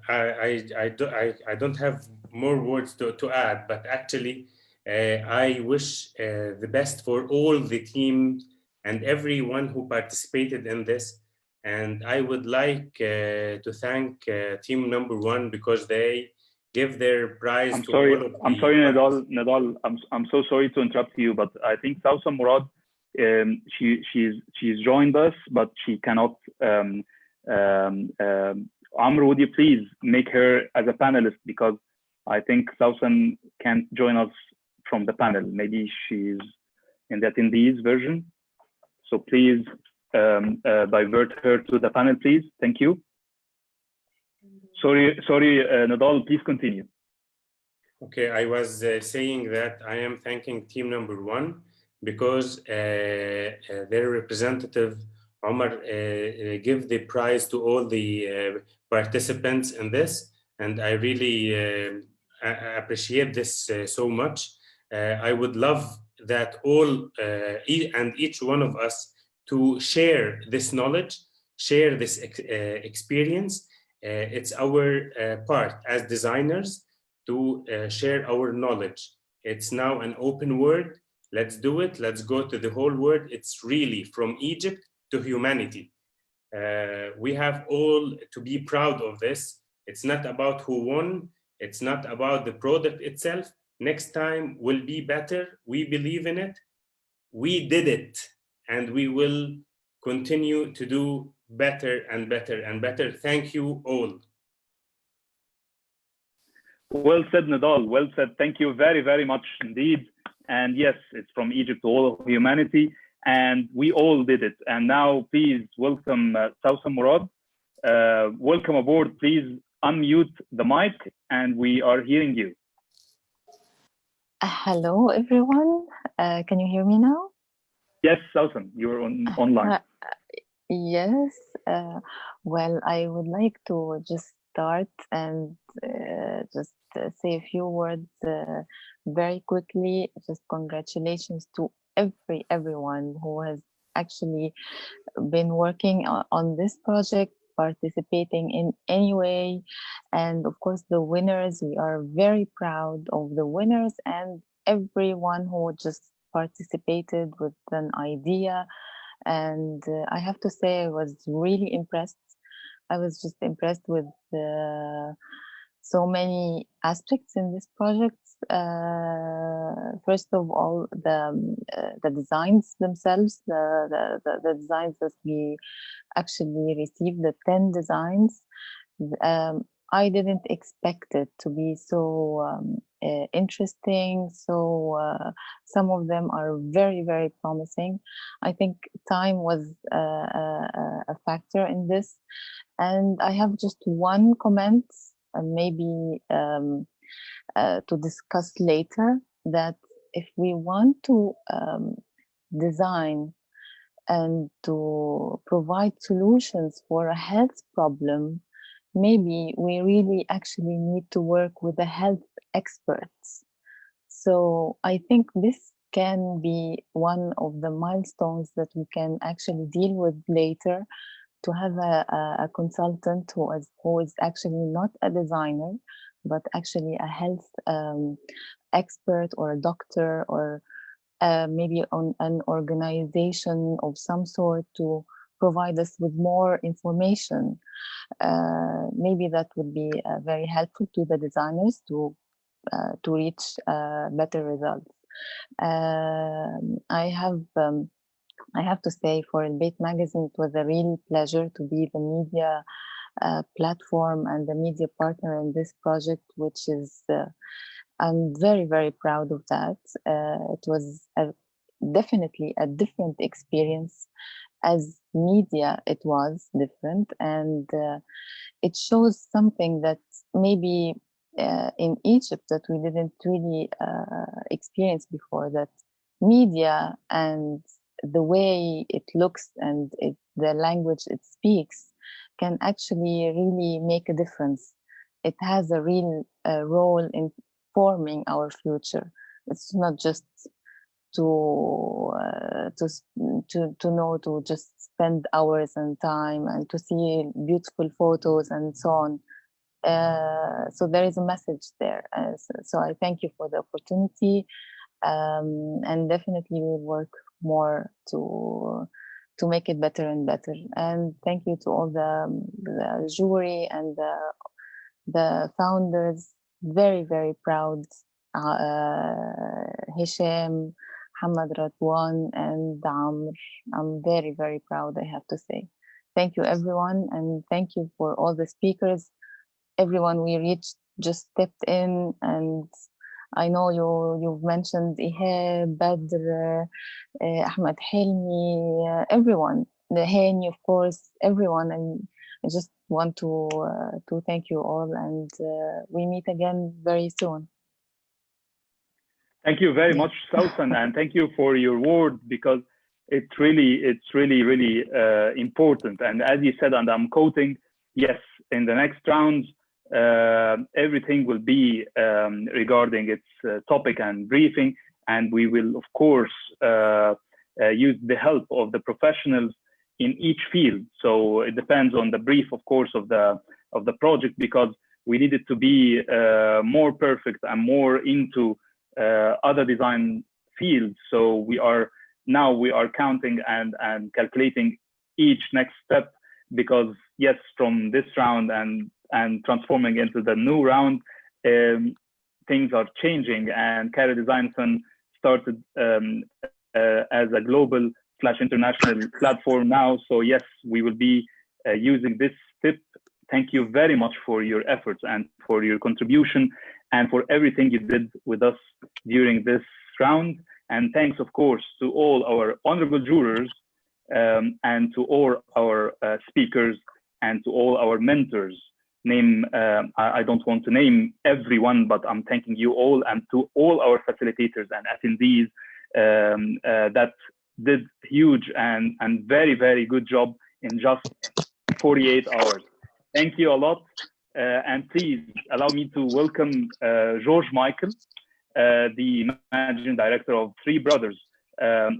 I don't have more words to add, but actually, I wish the best for all the team and everyone who participated in this. And I would like to thank team number one, because they give their prize I'm to sorry, all of the... I'm sorry, Nidal. I'm so sorry to interrupt you, but I think Sausan Murad, she's joined us, but she cannot. Amr, would you please make her as a panelist, because I think Sausan can't join us from the panel. Maybe she's in the attendees version. So please divert her to the panel, please. Thank you. Sorry, Nidal, please continue. Okay, I was saying that I am thanking team number one, because their representative, Omar, give the prize to all the participants in this. And I really appreciate this so much. I would love that all and each one of us to share this knowledge, share this experience. It's our part as designers to share our knowledge. It's now an open word. Let's do it. Let's go to the whole world. It's really from Egypt to humanity. We have all to be proud of this. It's not about who won. It's not about the product itself. Next time will be better. We believe in it. We did it, and we will continue to do better and better and better. Thank you all. Well said, Nidal. Well said. Thank you very, very much indeed. And yes, it's from Egypt to all of humanity, and we all did it. And now, please welcome Sausan Murad. Welcome aboard. Please unmute the mic, and we are hearing you. Hello, everyone. Can you hear me now? Yes, Sausan, you're online. Yes. Well, I would like to just start and just say a few words very quickly. Just congratulations to everyone who has actually been working on this project, participating in any way, and of course the winners. We are very proud of the winners and everyone who just participated with an idea. And I have to say, I was really impressed. I was just impressed with so many aspects in this project. first of all, the designs themselves, the designs that we actually received, the 10 designs. I didn't expect it to be so interesting. So some of them are very, very promising. I think time was a factor in this. And I have just one comment, maybe to discuss later, that if we want to design and to provide solutions for a health problem, maybe we really actually need to work with the health experts. So I think this can be one of the milestones that we can actually deal with later, to have a consultant who is actually not a designer, but actually a health expert or a doctor, or maybe on an organization of some sort, to provide us with more information. Maybe that would be very helpful to the designers to reach better results. I have to say, for Al-Bayt magazine, it was a real pleasure to be the media platform and the media partner in this project, which is, I'm very, very proud of that. It was definitely a different experience. As media, it was different, and it shows something that maybe in Egypt that we didn't really experience before, that media and the way it looks and the language it speaks can actually really make a difference. It has a real role in forming our future. It's not just to just spend hours and time and to see beautiful photos and so on. So there is a message there. So I thank you for the opportunity, and definitely we'll work more to make it better and better. And thank you to all the jury and the founders. Very, very proud. Hisham, Hamad Radwan, and Amr. I'm very, very proud, I have to say. Thank you, everyone, and thank you for all the speakers. Everyone we reached just stepped in, and I know you've mentioned Ihab, Badr, Ahmed Helmi, everyone, the Hani, of course, everyone, and I just want to thank you all, and we meet again very soon. Thank you very much, Sausan, and thank you for your word, because it's really important. And as you said, and I'm quoting, yes, in the next round, everything will be regarding its topic and briefing, and we will, of course, use the help of the professionals in each field. So it depends on the brief, of course, of the project, because we need it to be more perfect and more into other design fields. So we are counting and calculating each next step, because yes, from this round and transforming into the new round, things are changing, and Cairo Designathon started as a global/international platform now. So yes, we will be using this tip. Thank you very much for your efforts and for your contribution and for everything you did with us during this round. And thanks, of course, to all our honorable jurors, and to all our speakers, and to all our mentors. I don't want to name everyone, but I'm thanking you all, and to all our facilitators and attendees that did huge and very, very good job in just 48 hours. Thank you a lot. And please allow me to welcome George Michael, the managing director of Three Brothers,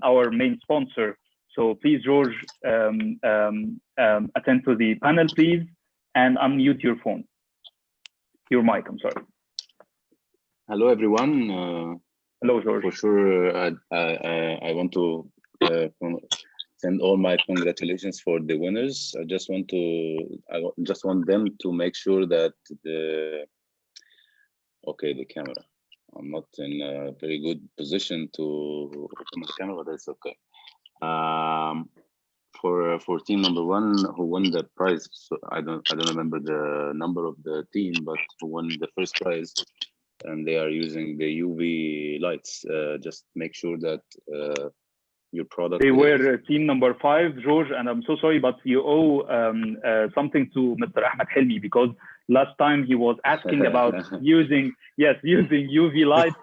our main sponsor. So please, George, attend to the panel, please, and unmute your phone. Your mic, I'm sorry. Hello, everyone. Hello, George. For sure, I want to send all my congratulations for the winners. I just want them to make sure that the camera. I'm not in a very good position to open my camera, but that's okay. For team number one, who won the prize? So I don't remember the number of the team, but who won the first prize? And they are using the UV lights. Just make sure that your product. They were team number 5, George, and I'm so sorry, but you owe something to Mr. Ahmed Helmi, because last time he was asking about using UV lights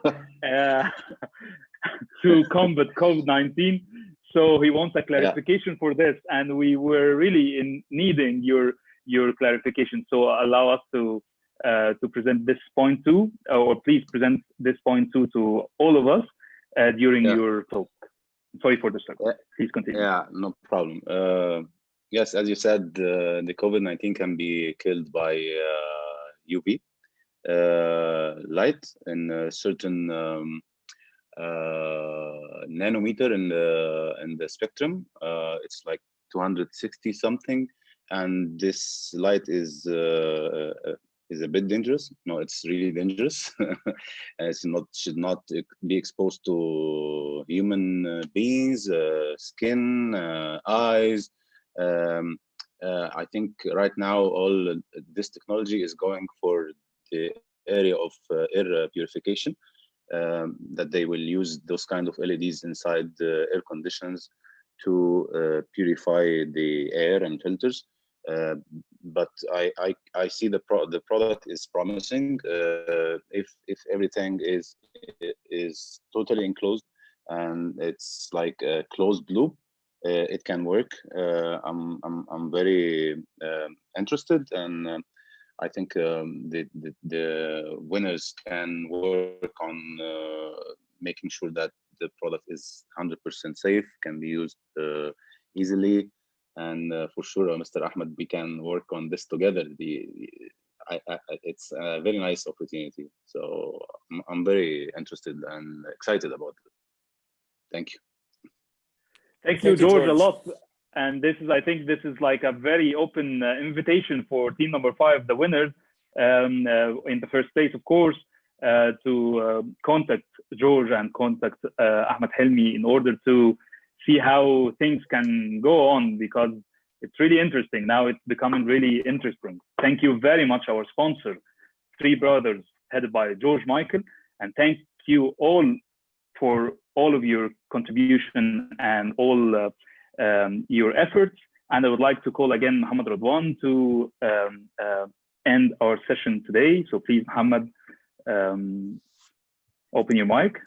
to combat COVID-19. So he wants a clarification for this, and we were really needing your clarification. So allow us to present this point too, or please present this point too to all of us during your talk. Sorry for the struggle. Please continue. Yeah, no problem. Yes, as you said, the COVID-19 can be killed by UV light in a certain nanometer in the spectrum. It's like 260 something, and this light is a bit dangerous. No, it's really dangerous. Should not be exposed to human beings, skin, eyes. I think right now all this technology is going for the area of air purification. That they will use those kind of LEDs inside the air conditions to purify the air and filters. But I see the product is promising. If everything is totally enclosed and it's like a closed loop, it can work. I'm very interested, and I think the winners can work on making sure that the product is 100% safe, can be used easily. And for sure, Mr. Ahmed, we can work on this together. It's a very nice opportunity. So I'm very interested and excited about it. Thank you. Thank you, George, a lot. And I think this is like a very open invitation for team number 5, the winners, in the first place, of course, to contact George and contact Ahmed Helmi in order to see how things can go on, because it's really interesting. Now it's becoming really interesting. Thank you very much, our sponsor, Three Brothers, headed by George Michael. And thank you all for all of your contribution and all your efforts. And I would like to call again Mohammed Radwan to end our session today. So please, Mohammed, open your mic.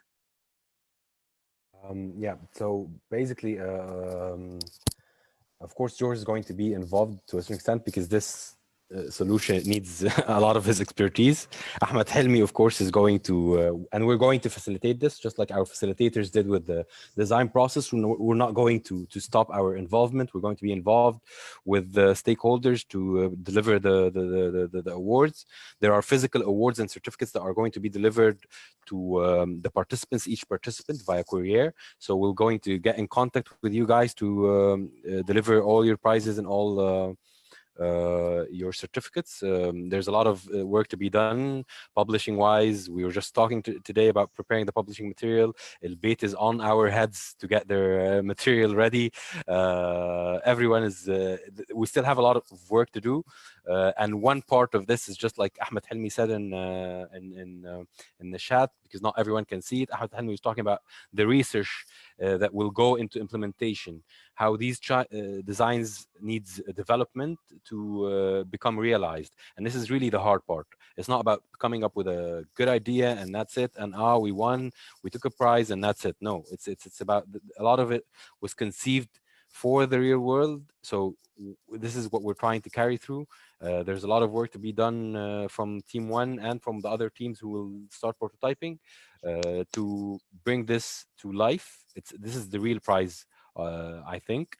Yeah, so basically, of course, George is going to be involved to a certain extent because this solution needs a lot of his expertise. Ahmed Helmi, of course, is going to, and we're going to facilitate this just like our facilitators did with the design process. We're not going to stop our involvement. We're going to be involved with the stakeholders to deliver the awards. There are physical awards and certificates that are going to be delivered to the participants, each participant via courier. So we're going to get in contact with you guys to deliver all your prizes and all your certificates. There's a lot of work to be done publishing wise. We were just talking today about preparing the publishing material. El-Bait is on our heads to get their material ready. Everyone is, we still have a lot of work to do. And one part of this is just like Ahmed Helmi said in the chat, because not everyone can see it. Ahmed Helmi was talking about the research that will go into implementation, how these designs needs development to become realized. And this is really the hard part. It's not about coming up with a good idea and that's it, and we won, we took a prize and that's it. No, it's about, a lot of it was conceived for the real world. So this is what we're trying to carry through. There's a lot of work to be done from team 1 and from the other teams who will start prototyping to bring this to life. This is the real prize, I think.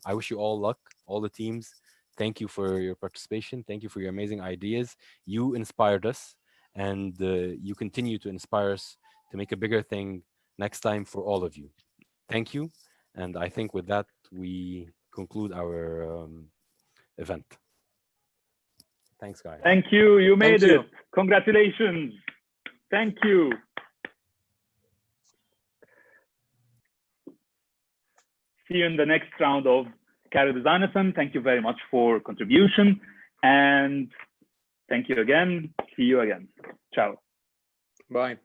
I wish you all luck, all the teams. Thank you for your participation. Thank you for your amazing ideas. You inspired us, and you continue to inspire us to make a bigger thing next time for all of you. Thank you. And I think with that, we conclude our event. Thanks, guys. Thank you. You made it. Congratulations. Thank you. See you in the next round of Cairo Designathon. Thank you very much for contribution. And thank you again. See you again. Ciao. Bye.